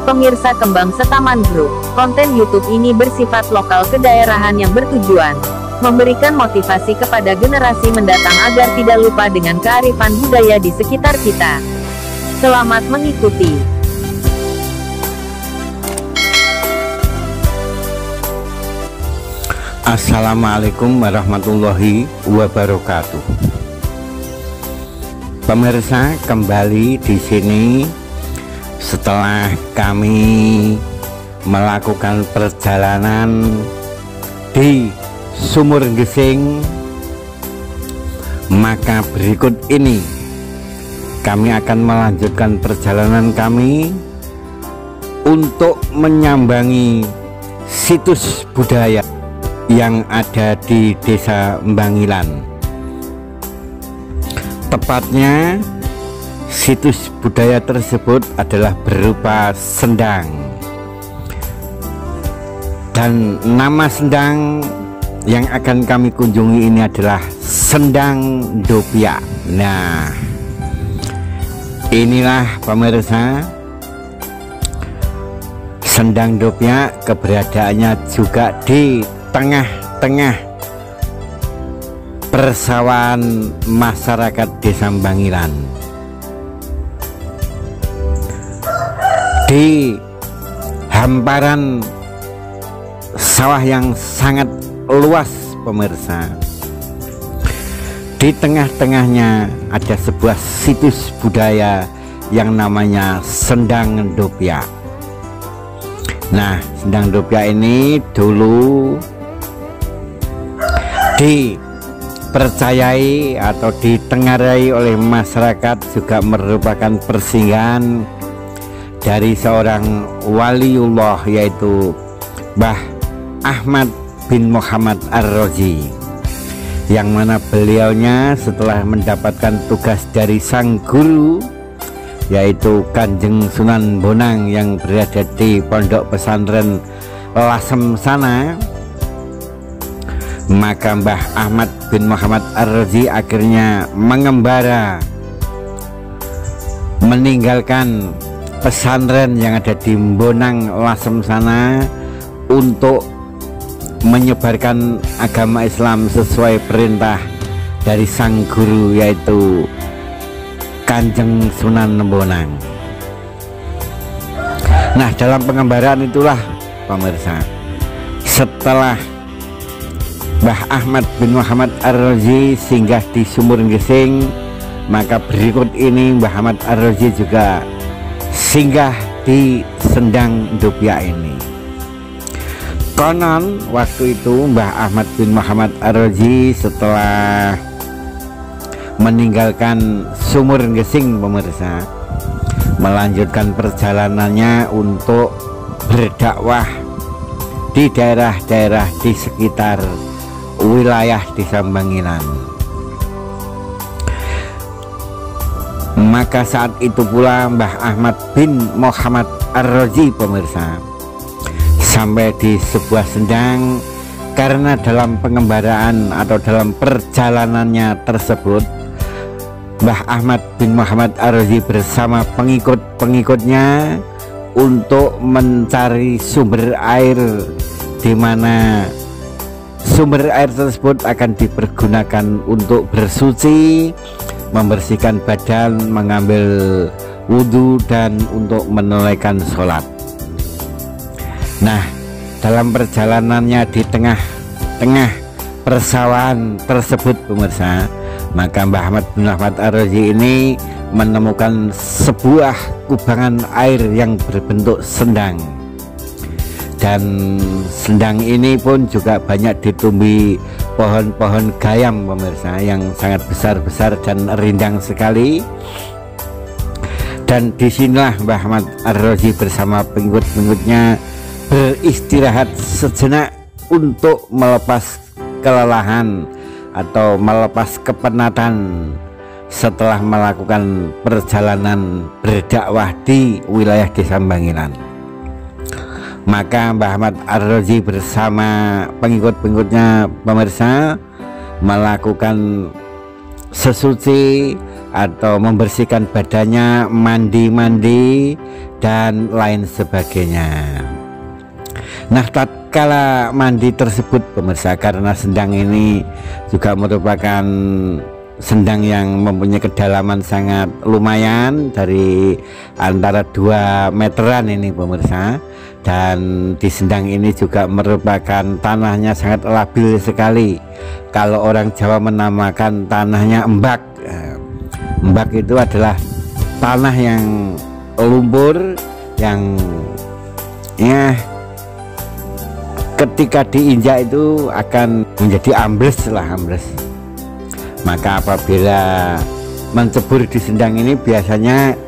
Pemirsa Kembang Setaman Group, konten YouTube ini bersifat lokal kedaerahan yang bertujuan memberikan motivasi kepada generasi mendatang agar tidak lupa dengan kearifan budaya di sekitar kita. Selamat mengikuti. Assalamualaikum warahmatullahi wabarakatuh. Pemirsa, kembali di sini setelah kami melakukan perjalanan di Sumur Gesing, maka berikut ini kami akan melanjutkan perjalanan kami untuk menyambangi situs budaya yang ada di Desa Mbangilan. Tepatnya situs budaya tersebut adalah berupa sendang, dan nama sendang yang akan kami kunjungi ini adalah Sendang Dopia. Nah, inilah pemirsa, Sendang Dopia keberadaannya juga di tengah-tengah persawahan masyarakat Desa Mbangilan, di hamparan sawah yang sangat luas pemirsa. Di tengah-tengahnya ada sebuah situs budaya yang namanya Sendang Dopia. Nah, Sendang Dopia ini dulu dipercayai atau ditengarai oleh masyarakat juga merupakan persinggahan dari seorang waliullah, yaitu Mbah Ahmad bin Muhammad Ar-Razi, yang mana beliaunya setelah mendapatkan tugas dari sang guru, yaitu Kanjeng Sunan Bonang yang berada di Pondok Pesantren Lasem sana, maka Mbah Ahmad bin Muhammad Ar-Razi akhirnya mengembara meninggalkan pesantren yang ada di Bonang Lasem sana untuk menyebarkan agama Islam sesuai perintah dari sang guru, yaitu Kanjeng Sunan Bonang. Nah, dalam pengembaraan itulah pemirsa, setelah Mbah Ahmad bin Muhammad Ar-Razi singgah di Sumur Gesing, maka berikut ini Mbah Ahmad Ar-Razi juga singgah di Sendang Dopia ini. Konon waktu itu Mbah Ahmad bin Muhammad Ar-Razi setelah meninggalkan Sumur Gesing pemirsa, melanjutkan perjalanannya untuk berdakwah di daerah-daerah di sekitar wilayah Desa Mbangilan. Maka saat itu pula Mbah Ahmad bin Muhammad Ar-Razi pemirsa sampai di sebuah sendang, karena dalam pengembaraan atau dalam perjalanannya tersebut Mbah Ahmad bin Muhammad Ar-Razi bersama pengikut-pengikutnya untuk mencari sumber air, di mana sumber air tersebut akan dipergunakan untuk bersuci, membersihkan badan, mengambil wudhu, dan untuk menunaikan sholat. Nah, dalam perjalanannya di tengah-tengah persawahan tersebut pemirsa, maka Mbah Ahmad bin Muhammad Ar-Razi ini menemukan sebuah kubangan air yang berbentuk sendang, dan sendang ini pun juga banyak ditumbuhi pohon-pohon gayam pemirsa yang sangat besar-besar dan rindang sekali. Dan disinilah Mbah Ahmad Ar-Razi bersama pengikut-pengikutnya beristirahat sejenak untuk melepas kelelahan atau melepas kepenatan setelah melakukan perjalanan berdakwah di wilayah Desa Mbangilan. Maka Mbah Ahmad Ar-Razi bersama pengikut-pengikutnya pemirsa melakukan sesuci, atau membersihkan badannya, mandi-mandi dan lain sebagainya. Nah, tatkala mandi tersebut pemirsa, karena sendang ini juga merupakan sendang yang mempunyai kedalaman sangat lumayan, dari antara 2 meteran ini pemirsa, dan di sendang ini juga merupakan tanahnya sangat labil sekali. Kalau orang Jawa menamakan tanahnya embak. Embak itu adalah tanah yang lumpur, yang ya ketika diinjak itu akan menjadi ambles lah, ambles. Maka apabila mencebur di sendang ini, biasanya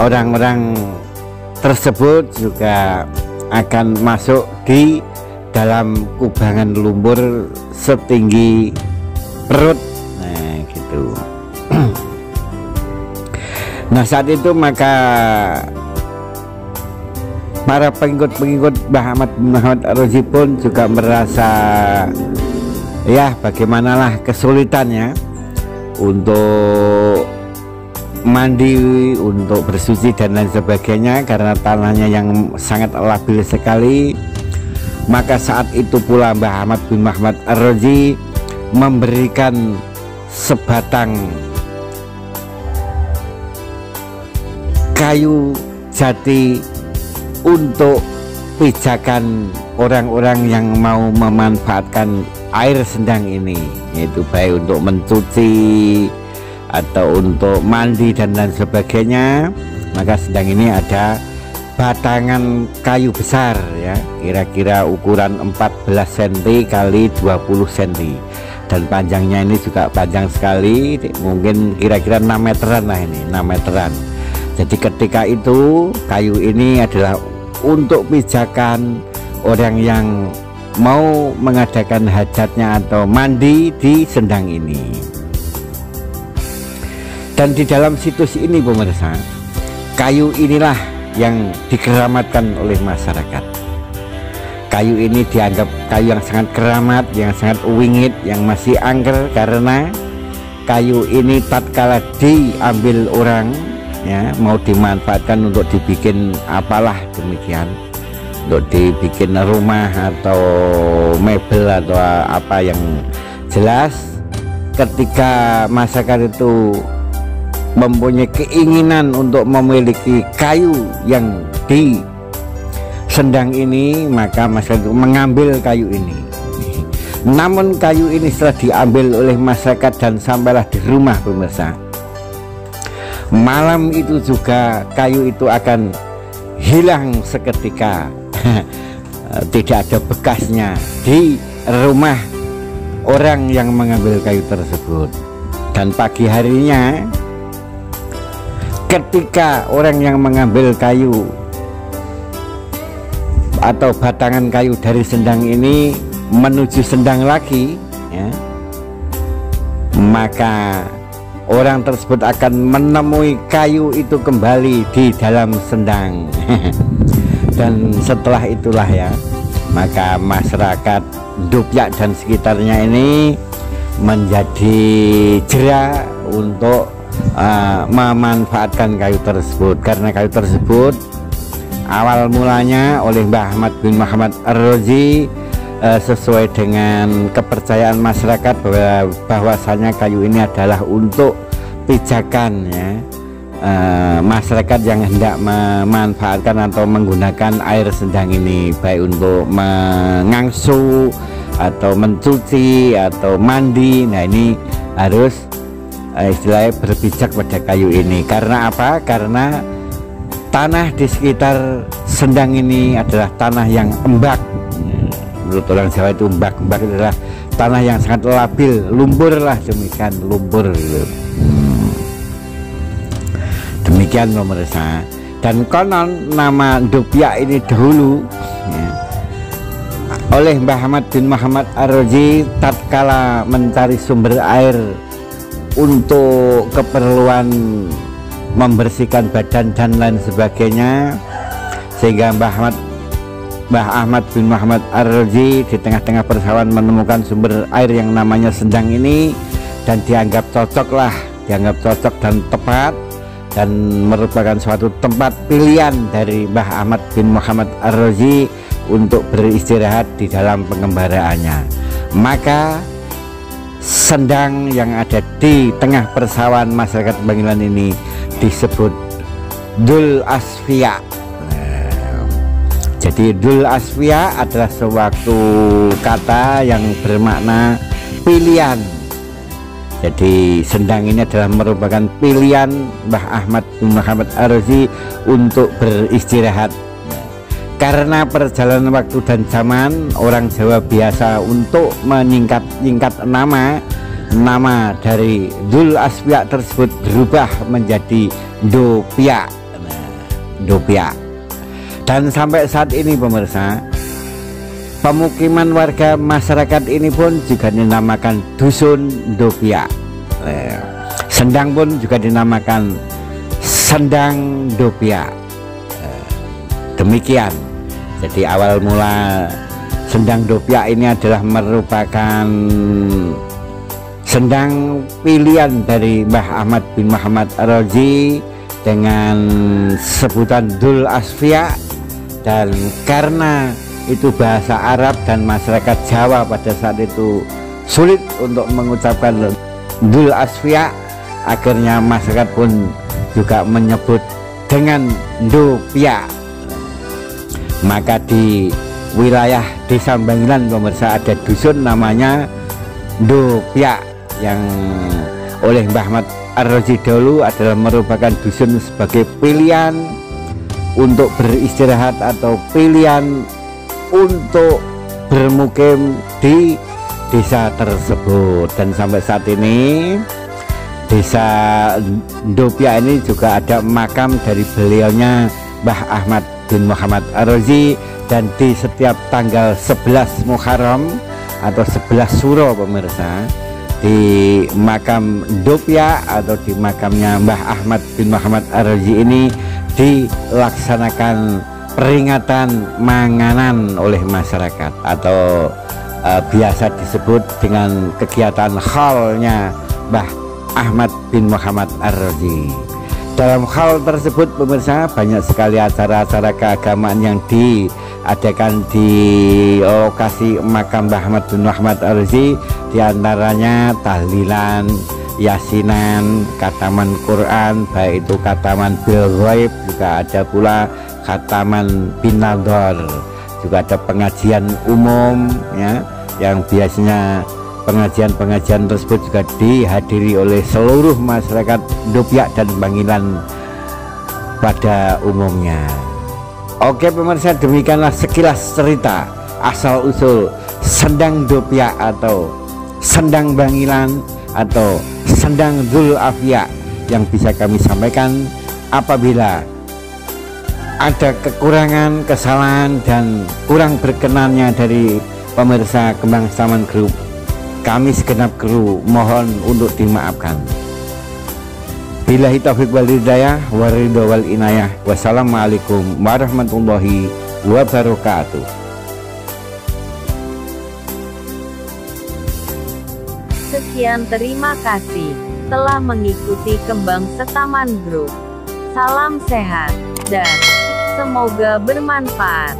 orang-orang tersebut juga akan masuk di dalam kubangan lumpur setinggi perut. Nah gitu. Nah saat itu maka para pengikut-pengikut Mbah Ahmad bin Muhammad Ar-Razi pun juga merasa ya bagaimanalah kesulitannya untuk mandi, untuk bersuci dan lain sebagainya, karena tanahnya yang sangat labil sekali. Maka saat itu pula Mbah Ahmad bin Muhammad Ar-Razi memberikan sebatang kayu jati untuk pijakan orang-orang yang mau memanfaatkan air sendang ini, yaitu baik untuk mencuci atau untuk mandi dan lain sebagainya. Maka sendang ini ada batangan kayu besar ya, kira-kira ukuran 14 cm kali 20 cm, dan panjangnya ini juga panjang sekali, mungkin kira-kira 6 meteran lah, ini 6 meteran. Jadi ketika itu kayu ini adalah untuk pijakan orang yang mau mengadakan hajatnya atau mandi di sendang ini. Dan di dalam situs ini pemirsa, kayu inilah yang dikeramatkan oleh masyarakat. Kayu ini dianggap kayu yang sangat keramat, yang sangat wingit, yang masih angker, karena kayu ini tatkala diambil orang ya, mau dimanfaatkan untuk dibikin apalah demikian, untuk dibikin rumah atau mebel atau apa yang jelas, ketika masyarakat itu mempunyai keinginan untuk memiliki kayu yang di sendang ini, maka masyarakat itu mengambil kayu ini. Namun kayu ini setelah diambil oleh masyarakat dan sampailah di rumah pemirsa, malam itu juga kayu itu akan hilang seketika. Tidak ada bekasnya di rumah orang yang mengambil kayu tersebut. Dan pagi harinya ketika orang yang mengambil kayu atau batangan kayu dari sendang ini menuju sendang lagi ya, maka orang tersebut akan menemui kayu itu kembali di dalam sendang. Dan setelah itulah ya, maka masyarakat Ndopyak dan sekitarnya ini menjadi jera untuk memanfaatkan kayu tersebut, karena kayu tersebut awal mulanya oleh Mbah Ahmad bin Muhammad Ar-Razi sesuai dengan kepercayaan masyarakat bahwasanya kayu ini adalah untuk pijakan ya, masyarakat yang hendak memanfaatkan atau menggunakan air sendang ini, baik untuk mengangsu atau mencuci atau mandi. Nah ini harus istilahnya berpijak pada kayu ini. Karena apa? Karena tanah di sekitar sendang ini adalah tanah yang embak. Menurut orang Jawa itu embak adalah tanah yang sangat labil, lumpur lah, demikian lumpur gitu. Demikian pemirsa. Dan konon nama Ndopyak ini dahulu ya, oleh Mbah Ahmad bin Muhammad Ar-Razi tatkala mencari sumber air untuk keperluan membersihkan badan dan lain sebagainya, sehingga Mbah Ahmad bin Muhammad Ar-Razi di tengah-tengah persawahan menemukan sumber air yang namanya sendang ini, dan dianggap cocoklah dianggap cocok dan tepat, dan merupakan suatu tempat pilihan dari Mbah Ahmad bin Muhammad Ar-Razi untuk beristirahat di dalam pengembaraannya. Maka sendang yang ada di tengah persawahan masyarakat Bangilan ini disebut Dul Asfiya. Jadi Dul Asfiya adalah suatu kata yang bermakna pilihan. Jadi sendang ini adalah merupakan pilihan Mbah Ahmad bin Muhammad Ar-Razi untuk beristirahat. Karena perjalanan waktu dan zaman, orang Jawa biasa untuk menyingkat nama dari Dul Asfiya tersebut berubah menjadi Dopia. Dopia. Dan sampai saat ini pemirsa, pemukiman warga masyarakat ini pun juga dinamakan Dusun Dopia. Sendang pun juga dinamakan Sendang Dopia. Demikian. Jadi awal mula Sendang Dopia ini adalah merupakan sendang pilihan dari Mbah Ahmad bin Muhammad Ar-Razi dengan sebutan Dul Asfiya, dan karena itu bahasa Arab dan masyarakat Jawa pada saat itu sulit untuk mengucapkan Dul Asfiya, akhirnya masyarakat pun juga menyebut dengan Dopia. Maka di wilayah Desa Bangilan pemirsa ada dusun namanya Dopia, yang oleh Mbah Ahmad Ar-Razi dahulu adalah merupakan dusun sebagai pilihan untuk beristirahat atau pilihan untuk bermukim di desa tersebut. Dan sampai saat ini Desa Dopia ini juga ada makam dari beliaunya Mbah Ahmad bin Muhammad Ar-Razi, dan di setiap tanggal 11 Muharram atau 11 Suro pemirsa, di makam Dopia atau di makamnya Mbah Ahmad bin Muhammad Ar-Razi ini dilaksanakan peringatan manganan oleh masyarakat, atau biasa disebut dengan kegiatan khalnya Mbah Ahmad bin Muhammad Ar-Razi. Dalam hal tersebut pemirsa, banyak sekali acara-acara keagamaan yang diadakan di lokasi makam Mbah Ahmad bin Muhammad Ar-Razi, diantaranya tahlilan, yasinan, khataman Quran, baik itu khataman bil ghaib, juga ada pula khataman bin nadhar, juga ada pengajian umum ya, yang biasanya pengajian tersebut juga dihadiri oleh seluruh masyarakat Dopia dan Bangilan pada umumnya. Oke pemirsa, demikianlah sekilas cerita asal usul Sendang Dopia atau Sendang Bangilan atau Sendang Dul Asfiya yang bisa kami sampaikan. Apabila ada kekurangan, kesalahan, dan kurang berkenannya dari pemirsa Kembang Saman Group, kami segenap kru mohon untuk dimaafkan. Billahi taufiq wal hidayah wa ridho wal inayah. Wassalamualaikum warahmatullahi wabarakatuh. Sekian, terima kasih telah mengikuti Kembang Setaman Group. Salam sehat dan semoga bermanfaat.